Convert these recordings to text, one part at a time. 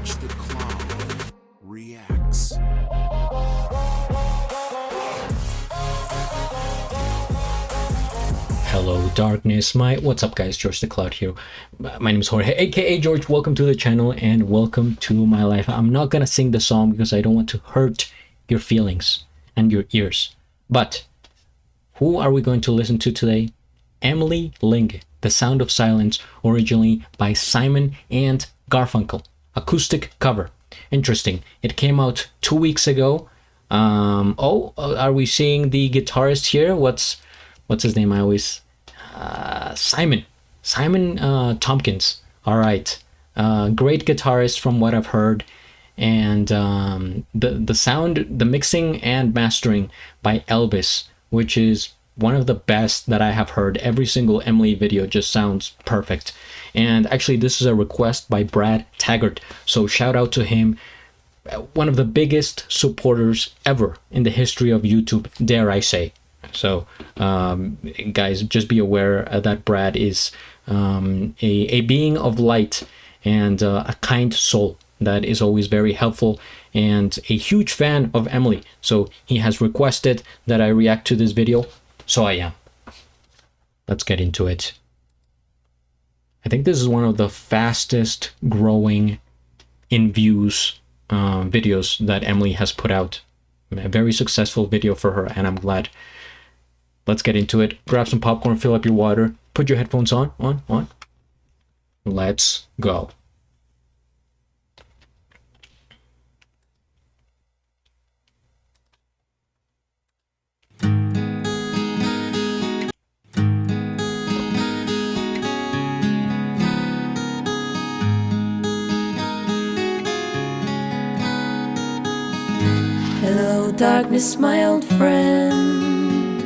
GeorgeTheCloud reacts. Hello darkness, what's up guys, GeorgeTheCloud here. My name is Jorge, aka George. Welcome to the channel and welcome to my life. I'm not gonna sing the song because I don't want to hurt your feelings and your ears. But who are we going to listen to today? Emily Linge, The Sound of Silence, originally by Simon and Garfunkel. Acoustic cover. Interesting. It came out 2 weeks ago. Are we seeing the guitarist here? What's his name? I always Simon Tompkins. All right, great guitarist from what I've heard, and the sound, the mixing and mastering by Elvis, which is one of the best that I have heard. Every single Emily video just sounds perfect. And actually this is a request by Brad Taggart, so shout out to him. One of the biggest supporters ever in the history of YouTube, dare I say. So guys, just be aware that Brad is a being of light and a kind soul that is always very helpful and a huge fan of Emily. So he has requested that I react to this video, so I am. Let's get into it. I think this is one of the fastest growing in views videos that Emily has put out. A very successful video for her, and I'm glad. Let's get into it. Grab some popcorn, fill up your water, put your headphones on. Let's go. Hello darkness, my old friend,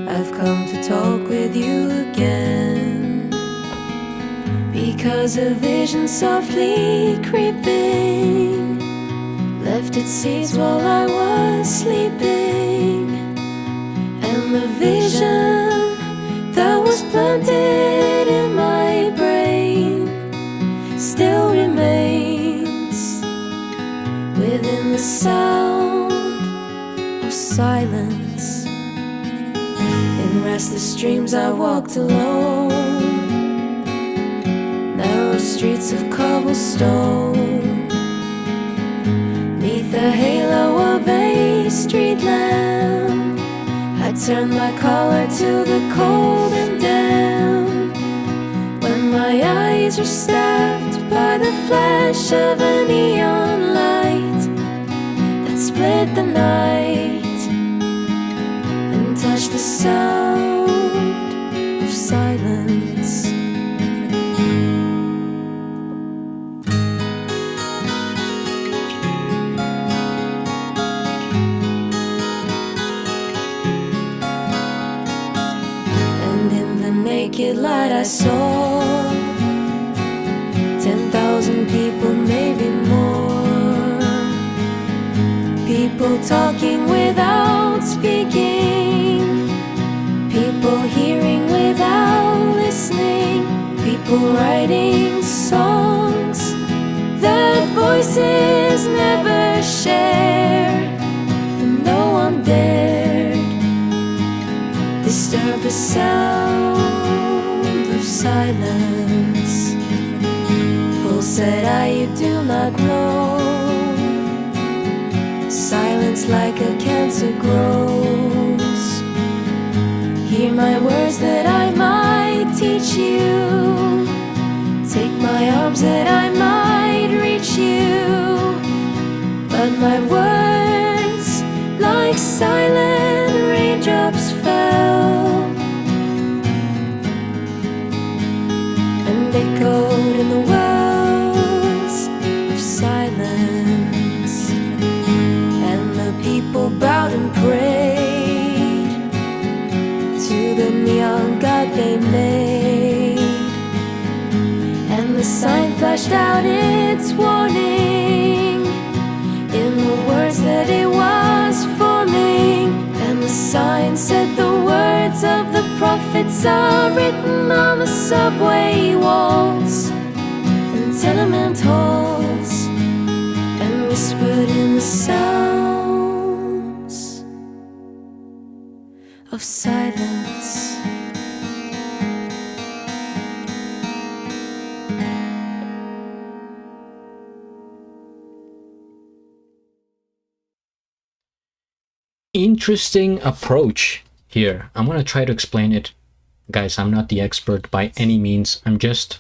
I've come to talk with you again, because a vision softly creeping left its seeds while I was sleeping, and the vision that was planted in my brain still remains within the sound of silence. In restless dreams I walked alone, narrow streets of cobblestone, neath the halo of a street lamp. I turned my collar to the cold and damp, when my eyes were stabbed by the flash of a neon light that split the night and touched the sound of silence. And in the naked light I saw 10,000 people, maybe more, people talking without speaking, people hearing without listening, people writing songs that voices never share, and no one dared disturb the sound of silence. Fool, said I, you do not know, silence like a cancer grows. Hear my words that I might teach you, take my arms that I might reach you, but my words like silent raindrops fell and echoed in the wells of silence, and the people bowed and prayed to the neon god they made, and the sign flashed out its warning in the words that it was forming, and the sign said the words of the prophets are written on the subway walls and tenement halls. Interesting approach here. I'm gonna try to explain it. Guys, I'm not the expert by any means. I'm just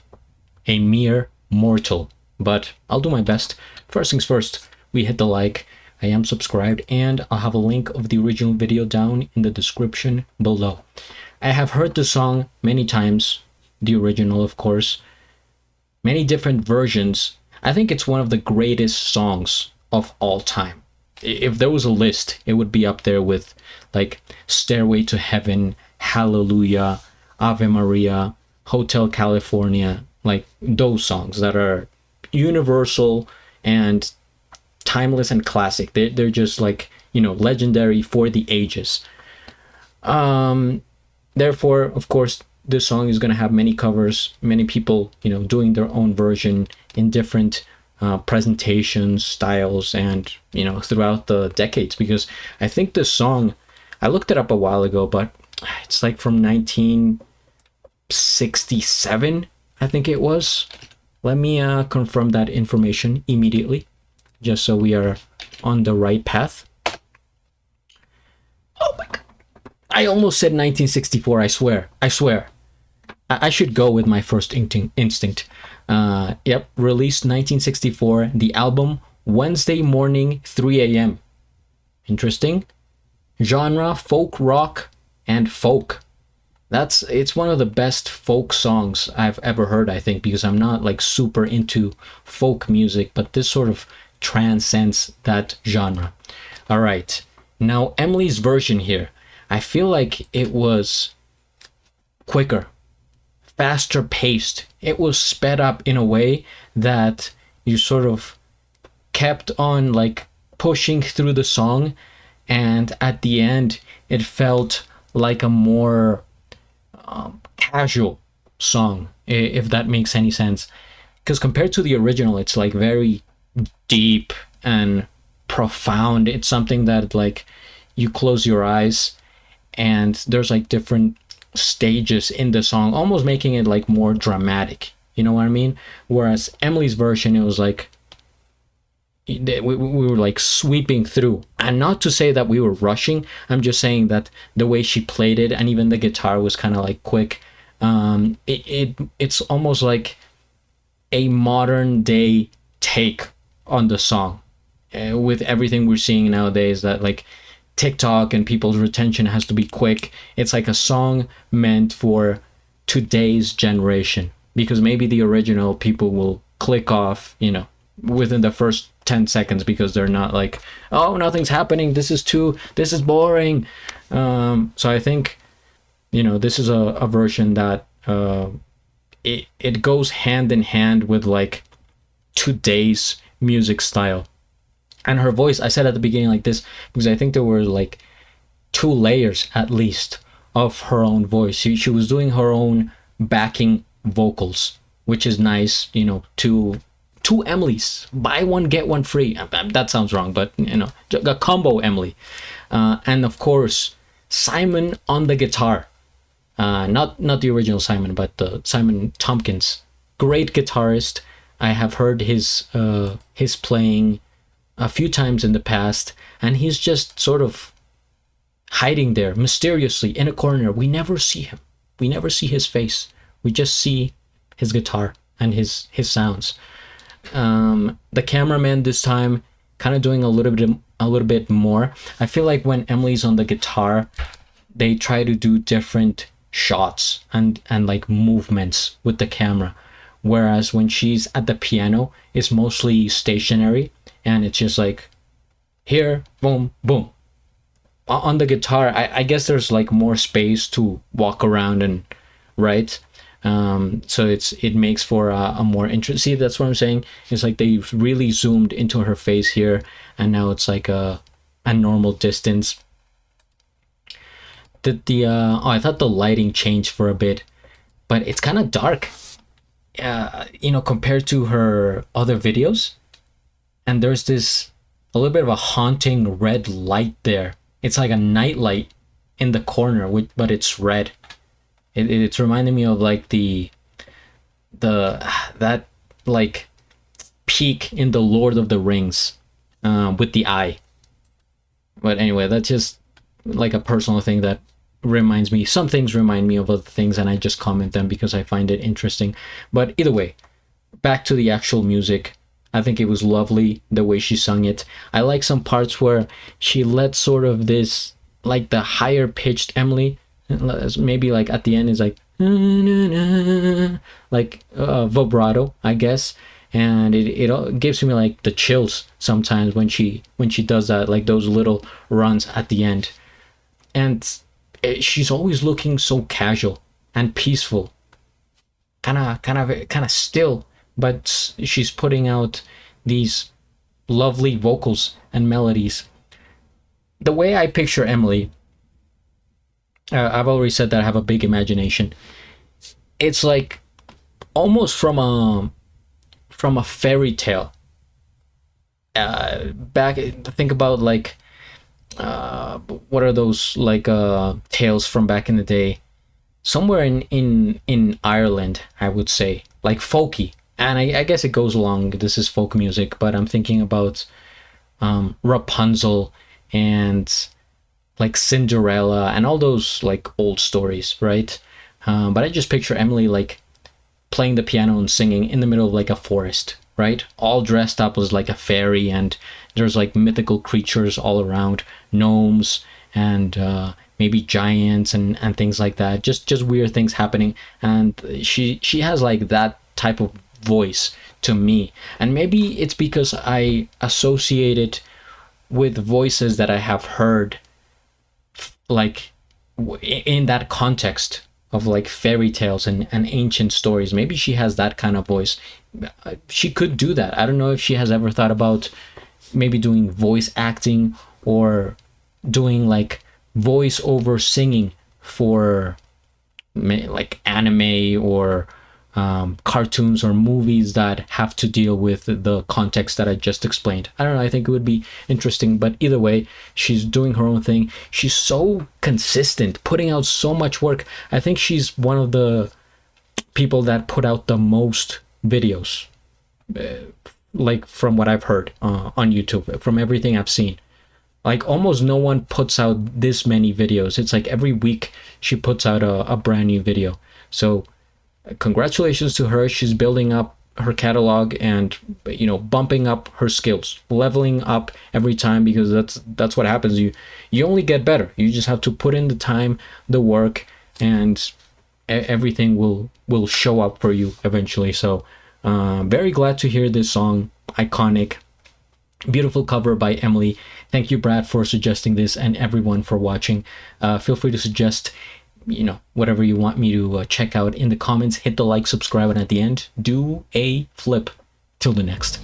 a mere mortal, but I'll do my best. First things first, we hit the like. I am subscribed, and I'll have a link of the original video down in the description below. I have heard the song many times, the original, of course, many different versions. I think it's one of the greatest songs of all time. If there was a list, it would be up there with like Stairway to Heaven, Hallelujah, Ave Maria, Hotel California, like those songs that are universal and timeless and classic. They're just like, you know, legendary for the ages. Therefore, of course, this song is going to have many covers, many people, you know, doing their own version in different presentations, styles, and, you know, throughout the decades. Because I think this song, I looked it up a while ago, but it's like from 1967, I think it was. Let me confirm that information immediately, just so we are on the right path. Oh my god, I almost said 1964. I swear. I should go with my first instinct. Yep, released 1964. The album Wednesday Morning 3 a.m. Interesting. Genre folk rock and folk. It's one of the best folk songs I've ever heard, I think, because I'm not like super into folk music, but this sort of transcends that genre. All right, now Emily's version here, I feel like it was quicker, faster paced. It was sped up in a way that you sort of kept on like pushing through the song, and at the end it felt like a more casual song, if that makes any sense. Because compared to the original, it's like very deep and profound. It's something that like you close your eyes and there's like different stages in the song, almost making it like more dramatic, you know what I mean? Whereas Emily's version, it was like we were like sweeping through. And not to say that we were rushing, I'm just saying that the way she played it, and even the guitar was kind of like quick. It's almost like a modern day take on the song, with everything we're seeing nowadays, that like TikTok and people's retention has to be quick. It's like a song meant for today's generation, because maybe the original people will click off, you know, within the first 10 seconds, because they're not like, oh, nothing's happening, this is boring. So I think, you know, this is a version that it goes hand in hand with like today's music style. And her voice, I said at the beginning like this because I think there were like 2 layers at least of her own voice. She was doing her own backing vocals, which is nice, you know, two Emilys, buy one get one free. That sounds wrong, but you know, a combo Emily. And of course Simon on the guitar, not the original Simon, but Simon Tompkins, great guitarist. I have heard his playing a few times in the past, and he's just sort of hiding there mysteriously in a corner. We never see him, we never see his face, we just see his guitar and his sounds. The cameraman this time kind of doing a little bit more. I feel like when Emily's on the guitar, they try to do different shots and like movements with the camera, whereas when she's at the piano, it's mostly stationary and it's just like here, boom, boom. On the guitar, I guess there's like more space to walk around and right. So it makes for a more interesting. See, that's what I'm saying. It's like they really zoomed into her face here, and now it's like a normal distance. I thought the lighting changed for a bit, but it's kind of dark, you know, compared to her other videos. And there's this a little bit of a haunting red light there. It's like a night light in the corner, but it's red. It's reminding me of like the that like peak in the Lord of the Rings with the eye. But anyway, that's just like a personal thing that reminds me. Some things remind me of other things, and I just comment them because I find it interesting. But either way, back to the actual music. I think it was lovely the way she sung it. I like some parts where she let sort of this, like the higher pitched Emily, maybe like at the end is like vibrato, I guess. And it gives me like the chills sometimes when she does that, like those little runs at the end. And she's always looking so casual and peaceful, kind of still, but she's putting out these lovely vocals and melodies. The way I picture Emily, I've already said that I have a big imagination. It's like almost from a fairy tale. Think about like what are those like tales from back in the day? Somewhere in Ireland, I would say, like folky. And I guess it goes along, this is folk music, but I'm thinking about Rapunzel and like Cinderella and all those like old stories, right? But I just picture Emily like playing the piano and singing in the middle of like a forest, right? All dressed up as like a fairy, and there's like mythical creatures all around, gnomes and maybe giants and things like that. Just weird things happening, and she has like that type of voice to me. And maybe it's because I associate it with voices that I have heard like in that context of like fairy tales and ancient stories. Maybe she has that kind of voice. She could do that. I don't know if she has ever thought about maybe doing voice acting or doing like voice over singing for like anime or cartoons or movies that have to deal with the context that I just explained. I don't know, I think it would be interesting. But either way, she's doing her own thing. She's so consistent, putting out so much work. I think she's one of the people that put out the most videos, like from what I've heard on YouTube, from everything I've seen. Like almost no one puts out this many videos. It's like every week she puts out a brand new video. So congratulations to her. She's building up her catalog and, you know, bumping up her skills, leveling up every time, because that's what happens. You only get better. You just have to put in the time, the work, and everything will show up for you eventually. So very glad to hear this song. Iconic, beautiful cover by Emily. Thank you, Brad, for suggesting this, and everyone for watching. Feel free to suggest, you know, whatever you want me to check out in the comments. Hit the like, subscribe, and at the end, do a flip. Till the next.